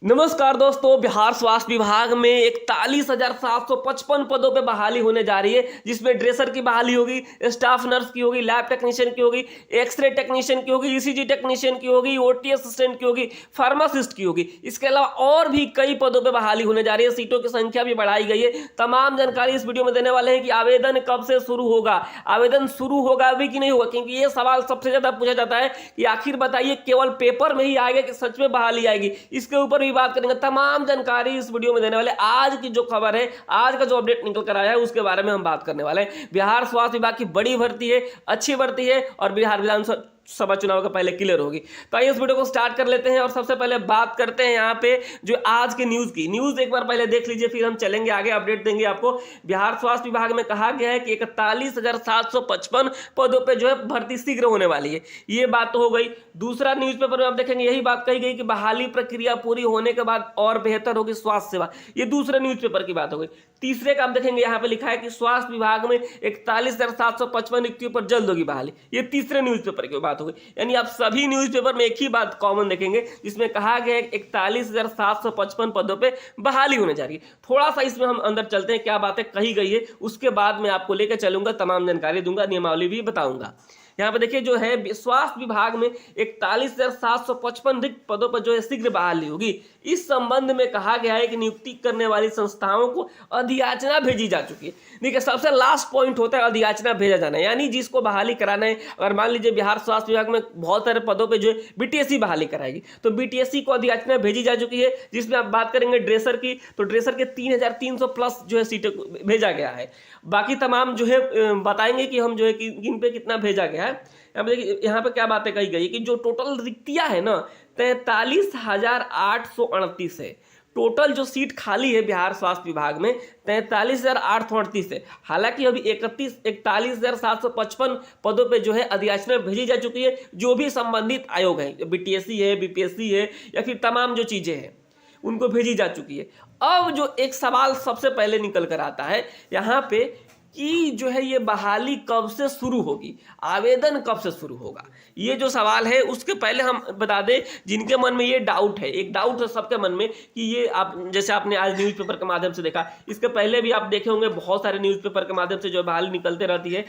नमस्कार दोस्तों, बिहार स्वास्थ्य विभाग में 41,755 पदों पे बहाली होने जा रही है, जिसमें ड्रेसर की बहाली होगी, स्टाफ नर्स की होगी, लैब टेक्नीशियन की होगी, एक्सरे टेक्नीशियन की होगी, ईसीजी टेक्नीशियन की होगी, ओटी असिस्टेंट की होगी, फार्मासिस्ट की होगी। इसके अलावा और भी कई पदों पे बहाली होने जा रही है। सीटों की संख्या भी बढ़ाई गई है। तमाम जानकारी इस वीडियो में देने वाले हैं कि आवेदन कब से शुरू होगा, आवेदन शुरू होगा भी कि नहीं होगा, क्योंकि ये सवाल सबसे ज्यादा पूछा जाता है कि आखिर बताइए केवल पेपर में ही आएगा कि सच में बहाली आएगी। इसके ऊपर भी बात करेंगे। तमाम जानकारी इस वीडियो में देने वाले। आज की जो खबर है, आज का जो अपडेट निकल कर आया है, उसके बारे में हम बात करने वाले हैं। बिहार स्वास्थ्य विभाग की बड़ी भर्ती है, अच्छी भर्ती है और बिहार विधानसभा चुनाव का पहले क्लियर होगी। तो आइए इस वीडियो को स्टार्ट कर लेते हैं और सबसे पहले बात करते हैं यहाँ पे जो आज की न्यूज एक बार पहले देख लीजिए, फिर हम चलेंगे आगे, अपडेट देंगे आपको। बिहार स्वास्थ्य विभाग में कहा गया है कि 41,755 पदों पे जो है भर्ती शीघ्र होने वाली है। ये बात तो हो गई। दूसरा न्यूज़पेपर में आप देखेंगे यही बात कही गई कि बहाली प्रक्रिया पूरी होने के बाद और बेहतर होगी स्वास्थ्य सेवा। ये दूसरे न्यूज़पेपर की बात हो गई। तीसरे का आप देखेंगे यहाँ पे लिखा है कि स्वास्थ्य विभाग में 41,755 नियुक्तियों पर जल्द होगी बहाली। ये तीसरे न्यूज़पेपर की बात हो गई। यानी आप सभी न्यूज़पेपर में एक ही बात कॉमन देखेंगे, जिसमें कहा गया है 41,755 पदों पे बहाली होने जा रही है। थोड़ा सा इसमें हम अंदर चलते हैं, क्या बातें कही गई है, उसके बाद मैं आपको लेकर चलूंगा, तमाम जानकारी दूंगा, नियमावली भी बताऊंगा। यहाँ पे देखिए जो है स्वास्थ्य विभाग में 41,755 रिक्त पदों पर जो है शीघ्र बहाली होगी। इस संबंध में कहा गया है कि नियुक्ति करने वाली संस्थाओं को अधियाचना भेजी जा चुकी है। देखिए सबसे लास्ट पॉइंट होता है अधियाचना भेजा जाना, यानी जिसको बहाली कराना है। अगर मान लीजिए बिहार स्वास्थ्य विभाग में बहुत सारे पदों पर जो है बीटीएससी बहाली कराएगी, तो बीटीएससी को अधियाचना भेजी जा चुकी है। जिसमें आप बात करेंगे ड्रेसर की, तो ड्रेसर के 3,300 प्लस जो है सीटें भेजा गया है। बाकी तमाम जो है बताएंगे कि हम जो है किन पे कितना भेजा गया है। यहाँ पे क्या बातें कही गई कि जो टोटल रिक्तियां है ना 43,838 है। टोटल जो सीट खाली है बिहार स्वास्थ्य विभाग में 43,838 है। हालांकि अभी 41,755 पदों पे जो है अधियाचना भेजी जा चुकी है। जो भी संबंधित आयोग है, बीटीएससी है, बीपीएससी है, या फिर तमाम जो चीजें हैं उनको भेजी जा चुकी है। अब जो एक सवाल सबसे पहले निकल कर आता है यहाँ पे कि जो है ये बहाली कब से शुरू होगी, आवेदन कब से शुरू होगा, ये जो सवाल है। उसके पहले हम बता दें जिनके मन में ये डाउट है, एक डाउट है सबके मन में कि ये आप जैसे आपने आज न्यूज़पेपर के माध्यम से देखा, इसके पहले भी आप देखे होंगे बहुत सारे न्यूज़पेपर के माध्यम से जो बहाली निकलते रहती है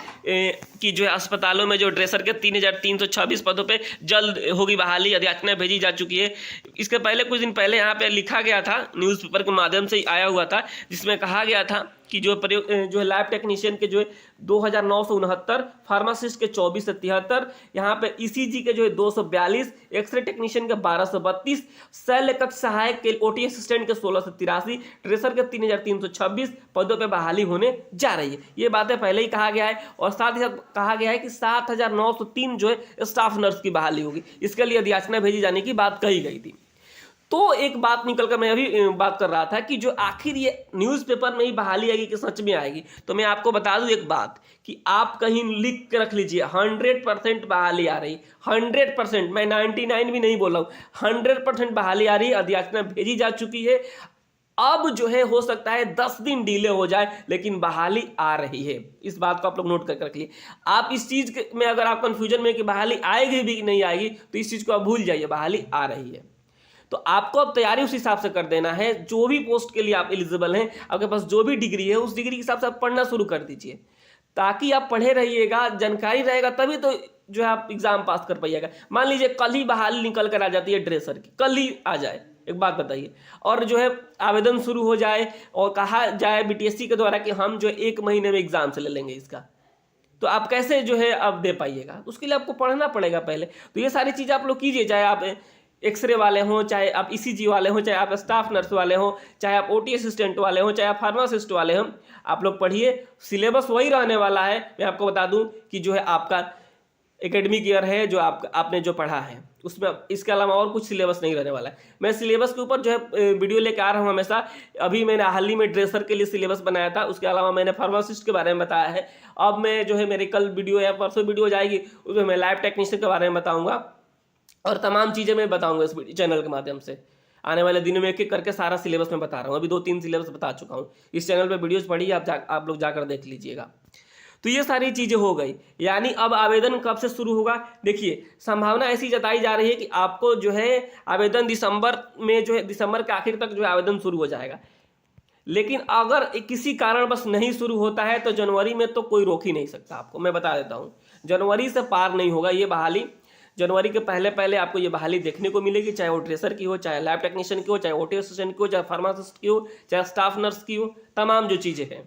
कि जो है अस्पतालों में जो ड्रेसर के 3,326 पदों पर जल्द होगी बहाली, अधियाचना भेजी जा चुकी है। इसके पहले कुछ दिन पहले यहाँ पे लिखा गया था, न्यूज़पेपर के माध्यम से आया हुआ था, जिसमें कहा गया था कि जो है लैब टेक्नीशियन के जो है 2,969, फार्मासिस्ट के 24 से 73, यहाँ पे ईसीजी के जो है 242, एक्सरे टेक्नीशियन के 1232, शल्य कक्ष सहायक के ओटी असिस्टेंट के 16 से 83, ट्रेसर के 3,326 पदों पे बहाली होने जा रही है। ये बातें पहले ही कहा गया है। और साथ ही साथ कहा गया है कि 7,903 जो है स्टाफ नर्स की बहाली होगी। इसके लिए अधियाचना भेजी जाने की बात कही गई थी। तो एक बात निकलकर मैं अभी बात कर रहा था कि जो आखिर ये न्यूज़पेपर में ही बहाली आएगी कि सच में आएगी। तो मैं आपको बता दूं एक बात कि आप कहीं लिख के रख लीजिए, 100% बहाली आ रही, 100%, मैं 99 भी नहीं बोल रहा हूँ, 100% बहाली आ रही है। अधियाचना भेजी जा चुकी है। अब जो है हो सकता है 10 दिन डिले हो जाए, लेकिन बहाली आ रही है। इस बात को आप लोग नोट करके रखिए। आप इस चीज में अगर आप कंफ्यूजन में कि बहाली आएगी भी कि नहीं आएगी, तो इस चीज को आप भूल जाइए, बहाली आ रही है। तो आपको अब तैयारी उस हिसाब से कर देना है। जो भी पोस्ट के लिए आप एलिजिबल हैं, आपके पास जो भी डिग्री है, उस डिग्री के हिसाब से आप पढ़ना शुरू कर दीजिए, ताकि आप पढ़े रहिएगा, जानकारी रहेगा, तभी तो जो है आप एग्जाम पास कर पाइएगा। मान लीजिए कल ही बहाली निकल कर आ जाती है ड्रेसर की, कल ही आ जाए, एक बात बताइए, और जो है आवेदन शुरू हो जाए और कहा जाए बीटीएससी के द्वारा कि हम जो 1 महीने में एग्जाम से ले लेंगे इसका, तो आप कैसे जो है आप दे पाइएगा? उसके लिए आपको पढ़ना पड़ेगा पहले। तो ये सारी चीज़ आप लोग कीजिए, चाहे आप एक्सरे वाले हों, चाहे आप ईसीजी वाले हों, चाहे आप स्टाफ नर्स वाले हों, चाहे आप ओटी असिस्टेंट वाले हों, चाहे आप फार्मासिस्ट वाले हों, आप लोग पढ़िए। सिलेबस वही रहने वाला है। मैं आपको बता दूं कि जो है आपका एकेडमिक ईयर है, जो आपने जो पढ़ा है उसमें इसके अलावा और कुछ सिलेबस नहीं रहने वाला है। मैं सिलेबस के ऊपर जो है वीडियो लेके आ रहा हूँ हमेशा। अभी मैंने हाल ही में ड्रेसर के लिए सिलेबस बनाया था, उसके अलावा मैंने फार्मासिस्ट के बारे में बताया है। अब मैं जो है मेरी कल वीडियो या परसों वीडियो जाएगी, उसमें मैं लैब टेक्नीशियन के बारे में बताऊँगा और तमाम चीज़ें मैं बताऊंगा इस चैनल के माध्यम से। आने वाले दिनों में एक एक करके सारा सिलेबस मैं बता रहा हूँ। अभी 2-3 सिलेबस बता चुका हूँ। इस चैनल पे वीडियोस पढ़िए, आप लोग जाकर देख लीजिएगा। तो ये सारी चीज़ें हो गई। यानी अब आवेदन कब से शुरू होगा? देखिए, संभावना ऐसी जताई जा रही है कि आपको जो है आवेदन दिसंबर में जो है दिसंबर के आखिर तक जो है आवेदन शुरू हो जाएगा। लेकिन अगर किसी कारणवश नहीं शुरू होता है तो जनवरी में तो कोई रोक ही नहीं सकता आपको, मैं बता देता हूँ। जनवरी से पार नहीं होगा ये बहाली। जनवरी के पहले पहले आपको ये बहाली देखने को मिलेगी, चाहे वो ड्रेसर की हो, चाहे लैब टेक्नीशियन की हो, चाहे ओटी असिस्टेंट की हो, चाहे फार्मासिस्ट की हो, चाहे स्टाफ नर्स की हो, तमाम जो चीज़ें हैं।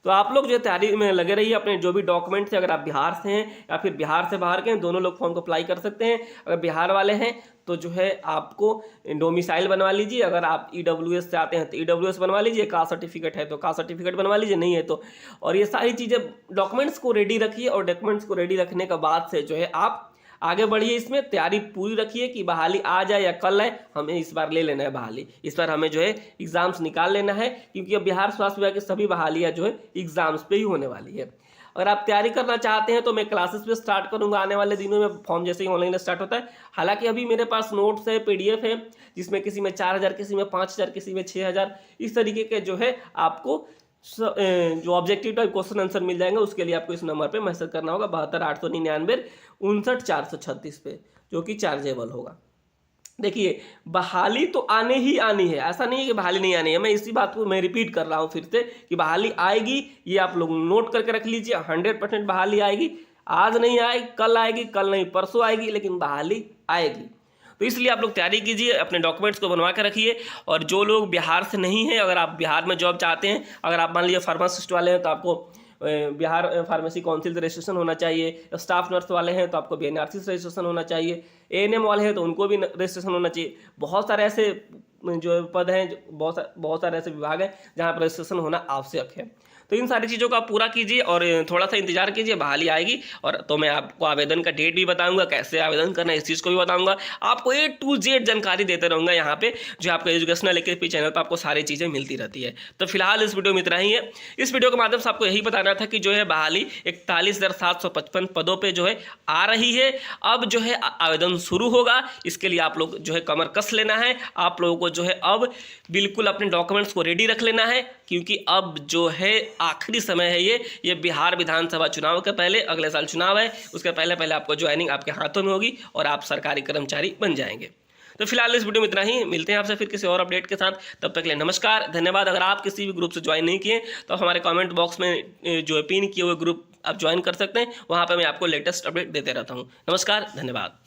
तो आप लोग जो तैयारी में लगे रहिए। अपने जो भी डॉक्यूमेंट्स हैं, अगर आप बिहार से हैं या फिर बिहार से बाहर के हैं, दोनों लोग फॉर्म को अप्लाई कर सकते हैं। अगर बिहार वाले हैं तो जो है आपको डोमिसाइल बनवा लीजिए। अगर आप EWS से आते हैं तो EWS बनवा लीजिए। कास्ट सर्टिफिकेट है तो कास्ट सर्टिफिकेट बनवा लीजिए, नहीं है तो। और ये सारी चीज़ें डॉक्यूमेंट्स को रेडी रखिए, और डॉक्यूमेंट्स को रेडी रखने के बाद से जो है आप आगे बढ़िए। इसमें तैयारी पूरी रखिए कि बहाली आ जाए या कल आए, हमें इस बार ले लेना है बहाली। इस बार हमें जो है एग्जाम्स निकाल लेना है, क्योंकि अब बिहार स्वास्थ्य विभाग की सभी बहालियाँ जो है एग्जाम्स पे ही होने वाली है। अगर आप तैयारी करना चाहते हैं तो मैं क्लासेस पे स्टार्ट करूंगा आने वाले दिनों में, फॉर्म जैसे ही ऑनलाइन स्टार्ट होता है। हालांकि अभी मेरे पास नोट्स है, PDF है, जिसमें किसी में 4000, किसी में 5000, किसी में 6000, इस तरीके के जो है आपको जो ऑब्जेक्टिव टाइप क्वेश्चन आंसर मिल जाएंगे। उसके लिए आपको इस नंबर पे मैसेज करना होगा 72 899 59 436 पे, जो कि चार्जेबल होगा। देखिए, बहाली तो आने ही आनी है, ऐसा नहीं है कि बहाली नहीं आनी है। मैं इसी बात को मैं रिपीट कर रहा हूँ फिर से कि बहाली आएगी, ये आप लोग नोट करके रख लीजिए। 100% बहाली आएगी। आज नहीं आएगी, कल आएगी, कल नहीं परसों आएगी, लेकिन बहाली आएगी। तो इसलिए आप लोग तैयारी कीजिए, अपने डॉक्यूमेंट्स को बनवा के रखिए। और जो लोग बिहार से नहीं हैं, अगर आप बिहार में जॉब चाहते हैं, अगर आप मान लीजिए फार्मासिस्ट वाले हैं तो आपको बिहार फार्मेसी काउंसिल से रजिस्ट्रेशन होना चाहिए। स्टाफ नर्स वाले हैं तो आपको BNRC से रजिस्ट्रेशन होना चाहिए। ANM वाले हैं तो उनको भी रजिस्ट्रेशन होना चाहिए। बहुत सारे ऐसे जो पद हैं, बहुत सारे ऐसे विभाग हैं जहाँ पर रजिस्ट्रेशन होना आवश्यक है। तो इन सारी चीज़ों को आप पूरा कीजिए और थोड़ा सा इंतजार कीजिए, बहाली आएगी। और तो मैं आपको आवेदन का डेट भी बताऊंगा, कैसे आवेदन करना है इस चीज़ को भी बताऊंगा। आपको A to Z जानकारी देते रहूँगा यहाँ पे, जो आपको एजुकेशनल एकेडमी चैनल पर आपको सारी चीज़ें मिलती रहती है। तो फिलहाल इस वीडियो में इतना ही है। इस वीडियो के माध्यम से आपको यही बताना था कि जो है बहाली 41,755 पदों पर जो है आ रही है। अब जो है आवेदन शुरू होगा, इसके लिए आप लोग जो है कमर कस लेना है। आप लोगों को जो है अब बिल्कुल अपने डॉक्यूमेंट्स को रेडी रख लेना है, क्योंकि अब जो है आखिरी समय है ये बिहार विधानसभा चुनाव के पहले, अगले साल चुनाव है, उसके पहले पहले आपको ज्वाइनिंग आपके हाथों में होगी और आप सरकारी कर्मचारी बन जाएंगे। तो फिलहाल इस वीडियो में इतना ही। मिलते हैं आपसे फिर किसी और अपडेट के साथ, तब तक के लिए नमस्कार, धन्यवाद। अगर आप किसी भी ग्रुप से ज्वाइन नहीं किए तो हमारे कमेंट बॉक्स में जो पिन किए हुए ग्रुप आप ज्वाइन कर सकते हैं, वहाँ पर मैं आपको लेटेस्ट अपडेट देते रहता हूँ। नमस्कार, धन्यवाद।